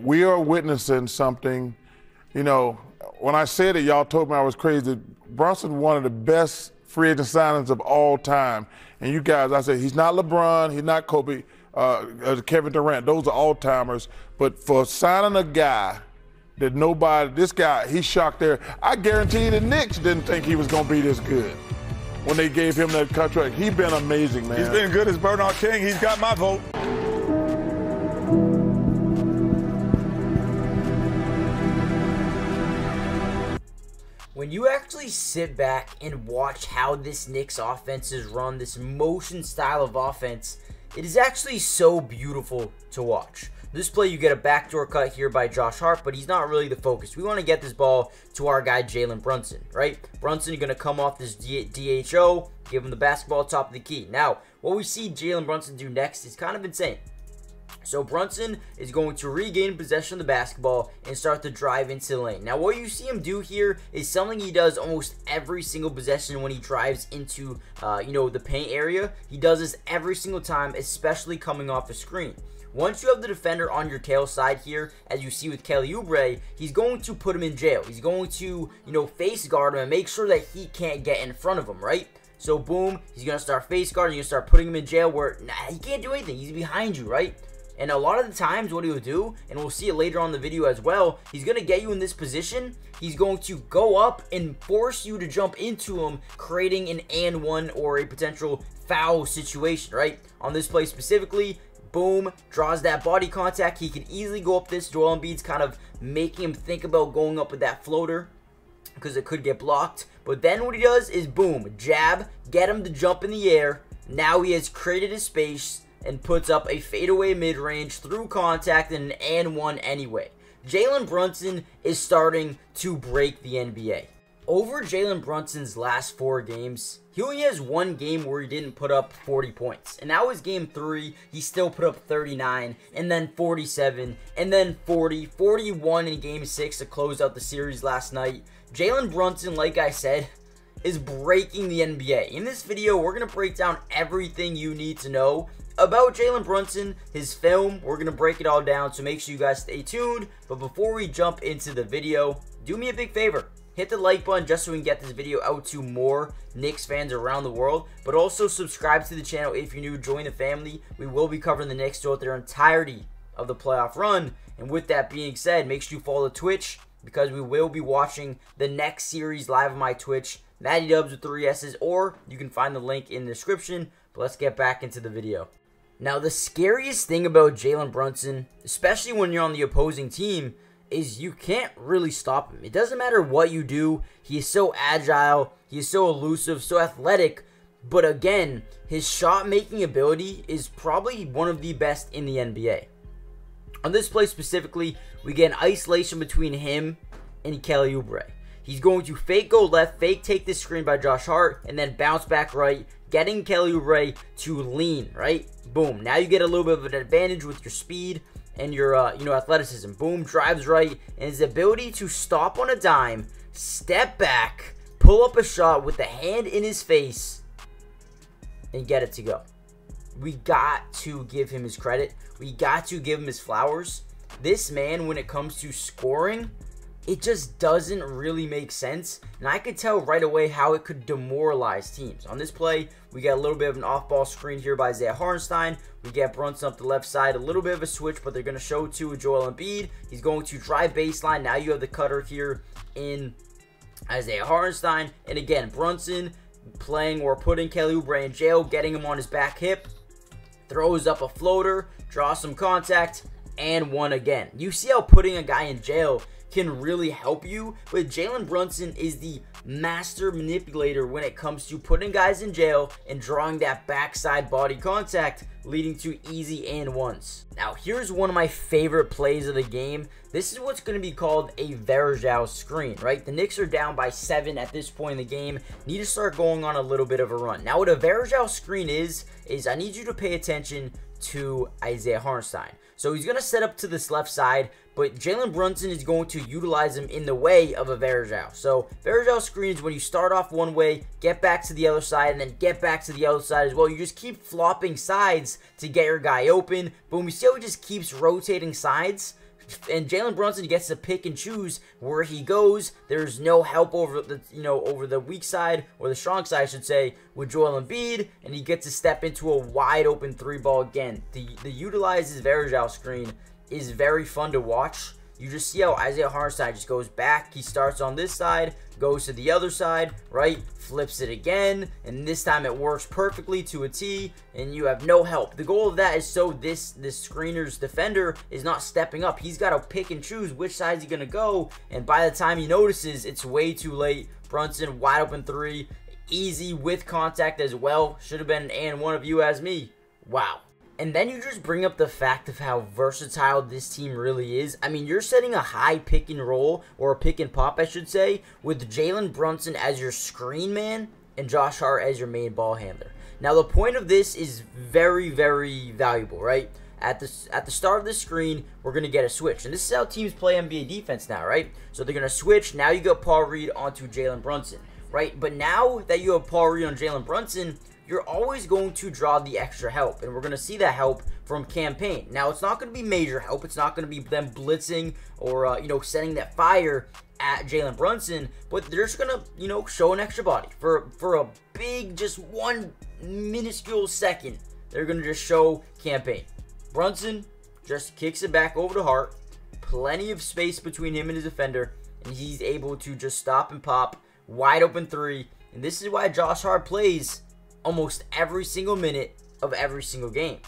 we are witnessing something. You know, when I said it, y'all told me I was crazy. Brunson, one of the best free agent signings of all time. And you guys, I said, he's not LeBron, he's not Kobe, Kevin Durant. Those are all-timers. But for signing a guy that nobody, this guy, he's shocked there. I guarantee the Knicks didn't think he was going to be this good when they gave him that contract. He's been amazing, man. He's been good as Bernard King. He's got my vote. When you actually sit back and watch how this Knicks offense is run, this motion style of offense, it is actually so beautiful to watch. This play, you get a backdoor cut here by Josh Hart, but he's not really the focus. We want to get this ball to our guy, Jalen Brunson, right? Brunson, you're going to come off this DHO, give him the basketball top of the key. Now, what we see Jalen Brunson do next is kind of insane. So Brunson is going to regain possession of the basketball and start to drive into the lane. Now, what you see him do here is something he does almost every single possession when he drives into, the paint area. He does this every single time, especially coming off a screen. Once you have the defender on your tail side here, as you see with Kelly Oubre, he's going to put him in jail. He's going to, face guard him and make sure that he can't get in front of him, right? So, boom, he's going to start face guarding. You're going to start putting him in jail where, he can't do anything. He's behind you, right? And a lot of the times what he will do, and we'll see it later on in the video as well, he's going to get you in this position. He's going to go up and force you to jump into him, creating an and one or a potential foul situation, right? On this play specifically, boom, draws that body contact. He can easily go up this. Joel Embiid's kind of making him think about going up with that floater because it could get blocked. But then what he does is, boom, jab, get him to jump in the air. Now he has created his space and puts up a fadeaway mid-range through contact and an and one anyway. Jalen Brunson is starting to break the NBA. Over Jalen Brunson's last 4 games, he only has one game where he didn't put up 40 points. And that was game 3. He still put up 39, and then 47, and then 40, 41 in game 6 to close out the series last night. Jalen Brunson, like I said, is breaking the NBA. In this video, we're going to break down everything you need to know about Jalen Brunson, his film. We're going to break it all down, so make sure you guys stay tuned. But before we jump into the video, do me a big favor. Hit the like button just so we can get this video out to more Knicks fans around the world. But also subscribe to the channel if you're new. Join the family. We will be covering the Knicks throughout their entirety of the playoff run. And with that being said, make sure you follow the Twitch because we will be watching the next series live on my Twitch. Matty Dubs with 3 S's, or you can find the link in the description. But let's get back into the video. Now, the scariest thing about Jalen Brunson, especially when you're on the opposing team, is you can't really stop him. It doesn't matter what you do. He is so agile. He is so elusive, so athletic. But again, his shot-making ability is probably one of the best in the NBA. On this play specifically, we get an isolation between him and Kelly Oubre. He's going to fake go left, fake take this screen by Josh Hart, and then bounce back right, getting Kelly Oubre to lean, right? Boom. Now you get a little bit of an advantage with your speed and your, athleticism. Boom, drives right, and his ability to stop on a dime, step back, pull up a shot with the hand in his face, and get it to go. We got to give him his credit. We got to give him his flowers. This man, when it comes to scoring, it just doesn't really make sense, and I could tell right away how it could demoralize teams. On this play, we get a little bit of an off-ball screen here by Isaiah Hartenstein. We get Brunson up the left side, a little bit of a switch, but they're going to show to Joel Embiid. He's going to drive baseline. Now you have the cutter here in Isaiah Hartenstein, and again, Brunson playing or putting Kelly Oubre in jail, getting him on his back hip, throws up a floater, draws some contact, and one again. You see how putting a guy in jail can really help you, but Jalen Brunson is the master manipulator when it comes to putting guys in jail and drawing that backside body contact, leading to easy and ones. Now, here's one of my favorite plays of the game. This is what's going to be called a Varejao screen, right? The Knicks are down by 7 at this point in the game. Need to start going on a little bit of a run. Now, what a Varejao screen is I need you to pay attention to Isaiah Hartenstein. So he's going to set up to this left side, but Jalen Brunson is going to utilize him in the way of a Varejao. So Varejao screens when you start off one way, get back to the other side, and then get back to the other side as well. You just keep flopping sides to get your guy open. Boom, you see how he just keeps rotating sides? And Jalen Brunson gets to pick and choose where he goes. There's no help over the, over the weak side, or the strong side, I should say, with Joel Embiid, and he gets to step into a wide open 3-ball again. The utilize his Varejao screen is very fun to watch. You just see how Isaiah Hartenstein just goes back. He starts on this side, goes to the other side, right? Flips it again, and this time it works perfectly to a T, and you have no help. The goal of that is so this screener's defender is not stepping up. He's got to pick and choose which side he's going to go, and by the time he notices, it's way too late. Brunson, wide open 3, easy with contact as well. Should have been an and one of you as me. Wow. And then you just bring up the fact of how versatile this team really is. I mean, you're setting a high pick and roll, or a pick and pop, I should say, with Jalen Brunson as your screen man and Josh Hart as your main ball handler. Now, the point of this is very, very valuable, right? At the start of the screen, we're going to get a switch. And this is how teams play NBA defense now, right? So they're going to switch. Now you got Paul Reed onto Jalen Brunson, right? But now that you have Paul Reed on Jalen Brunson, you're always going to draw the extra help, and we're going to see that help from campaign. Now, it's not going to be major help. It's not going to be them blitzing or, setting that fire at Jalen Brunson, but they're just going to, show an extra body for a big, just one minuscule second. They're going to just show campaign. Brunson just kicks it back over to Hart. Plenty of space between him and his defender, and he's able to just stop and pop. Wide open 3, and this is why Josh Hart plays almost every single minute of every single game.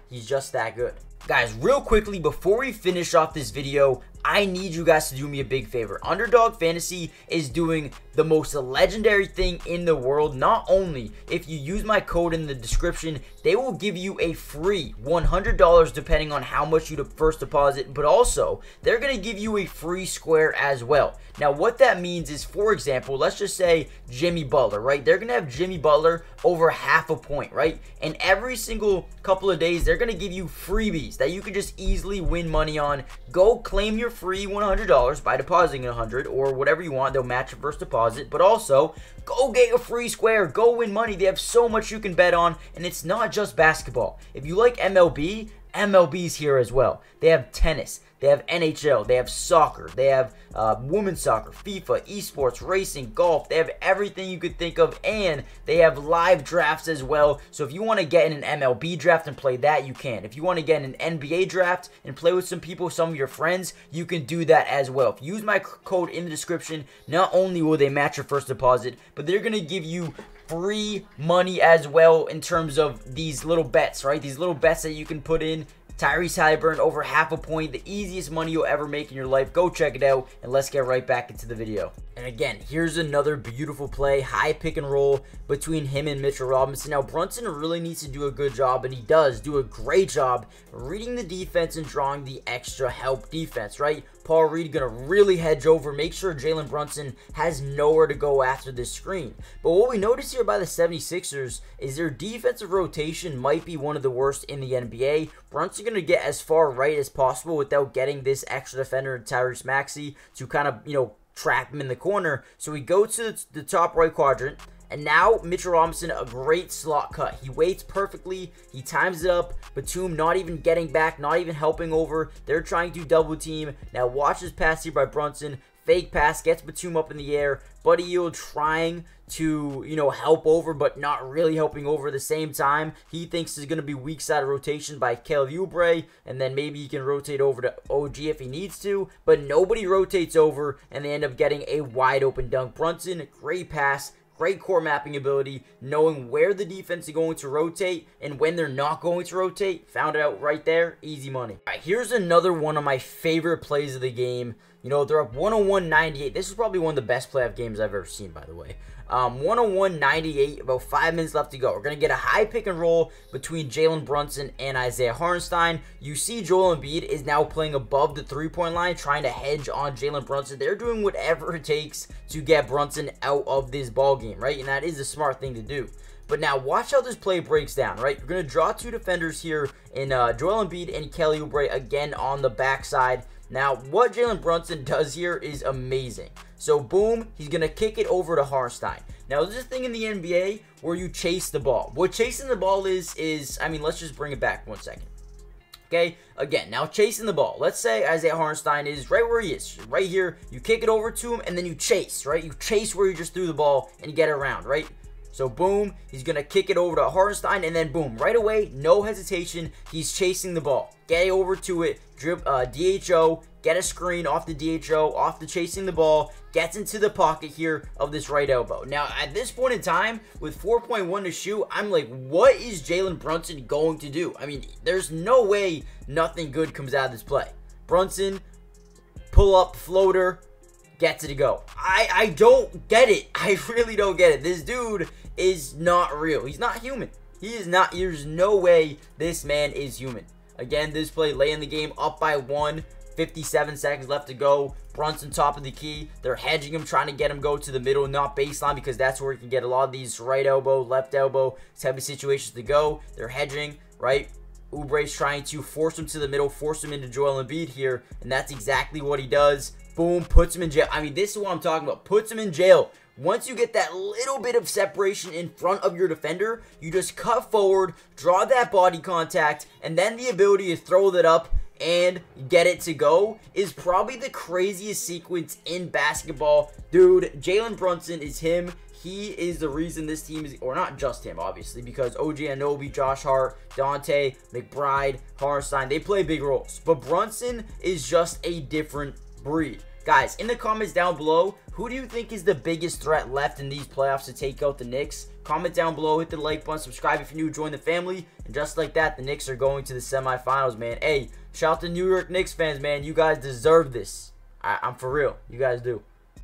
He's just that good. Guys, real quickly, before we finish off this video, I need you guys to do me a big favor. Underdog Fantasy is doing the most legendary thing in the world. Not only, if you use my code in the description, they will give you a free $100 depending on how much you first deposit, but also, they're going to give you a free square as well. Now, what that means is, for example, let's just say Jimmy Butler, right? They're going to have Jimmy Butler over half a point, right? And every single couple of days, they're going to give you freebies that you can just easily win money on. Go claim your free $100 by depositing $100 or whatever you want. They'll match your first deposit, but also go get a free square. Go win money. They have so much you can bet on, and it's not just basketball. If you like MLB, MLB's here as well. They have tennis. They have NHL. They have soccer. They have women's soccer, FIFA, esports, racing, golf. They have everything you could think of, and they have live drafts as well. So if you want to get in an MLB draft and play that, you can. If you want to get in an NBA draft and play with some people, some of your friends, you can do that as well. If you use my code in the description, not only will they match your first deposit, but they're going to give you free money as well in terms of these little bets, right? These little bets that you can put in. Tyrese Halliburton over half a point, the easiest money you'll ever make in your life. Go check it out, and let's get right back into the video. And again, here's another beautiful play, high pick and roll between him and Mitchell Robinson. Now, Brunson really needs to do a good job, and he does do a great job reading the defense and drawing the extra help defense, right? Paul Reed going to really hedge over, make sure Jalen Brunson has nowhere to go after this screen. But what we notice here by the 76ers is their defensive rotation might be one of the worst in the NBA. Brunson going to get as far right as possible without getting this extra defender, Tyrese Maxey, to kind of, trap him in the corner. So we go to the top right quadrant, and now Mitchell Robinson, a great slot cut. He waits perfectly. He times it up. Batum not even getting back, not even helping over. They're trying to double team. Now watch this pass here by Brunson. Fake pass, gets Batum up in the air. Buddy Hield trying to, help over, but not really helping over at the same time. He thinks there's going to be weak side rotation by Kelly Oubre, and then maybe he can rotate over to OG if he needs to, but nobody rotates over, and they end up getting a wide open dunk. Brunson, great pass. Great core mapping ability, knowing where the defense is going to rotate and when they're not going to rotate. Found it out right there. Easy money. All right, here's another one of my favorite plays of the game. They're up 101-98. This is probably one of the best playoff games I've ever seen, by the way. 101-98, about 5 minutes left to go. We're going to get a high pick and roll between Jalen Brunson and Isaiah Hartenstein. You see Joel Embiid is now playing above the three-point line, trying to hedge on Jalen Brunson. They're doing whatever it takes to get Brunson out of this ball game, right? And that is the smart thing to do. But now watch how this play breaks down, right? You're going to draw two defenders here in Joel Embiid and Kelly Oubre again on the backside. Now, what Jalen Brunson does here is amazing. So, boom, he's going to kick it over to Hartenstein. Now, there's this thing in the NBA where you chase the ball. What chasing the ball is, I mean, let's just bring it back 1 second. Okay, again, now chasing the ball. Let's say Isaiah Hartenstein is right where he is, right here. You kick it over to him, and then you chase, right? You chase where you just threw the ball and get it around, right? So, boom, he's going to kick it over to Hartenstein, and then, boom, right away, no hesitation, he's chasing the ball. Get over to it, DHO, get a screen off the DHO, off the chasing the ball, gets into the pocket here of this right elbow. Now, at this point in time, with 4.1 to shoot, I'm like, what is Jalen Brunson going to do? I mean, there's no way nothing good comes out of this play. Brunson, pull up, floater, gets it to go. I don't get it. I really don't get it. This dude is not real. He's not human. He is not. There's no way this man is human. Again, this play, late in the game, up by 1. 57 seconds left to go. Brunson top of the key. They're hedging him, trying to get him go to the middle, not baseline, because that's where he can get a lot of these right elbow, left elbow type of situations to go. They're hedging, right? Oubre's trying to force him to the middle, force him into Joel Embiid here, and that's exactly what he does. Boom, puts him in jail. I mean, this is what I'm talking about. Puts him in jail. Once you get that little bit of separation in front of your defender, you just cut forward, draw that body contact, and then the ability to throw that up and get it to go is probably the craziest sequence in basketball. Dude, Jalen Brunson is him. He is the reason this team is, or not just him, obviously, because OG Anunoby, Josh Hart, Dante, McBride, Hartenstein, they play big roles. But Brunson is just a different breed. Guys, in the comments down below, who do you think is the biggest threat left in these playoffs to take out the Knicks? Comment down below, hit the like button, subscribe if you're new, join the family. And just like that, the Knicks are going to the semifinals, man. Hey, shout out to New York Knicks fans, man. You guys deserve this. I'm for real. You guys do.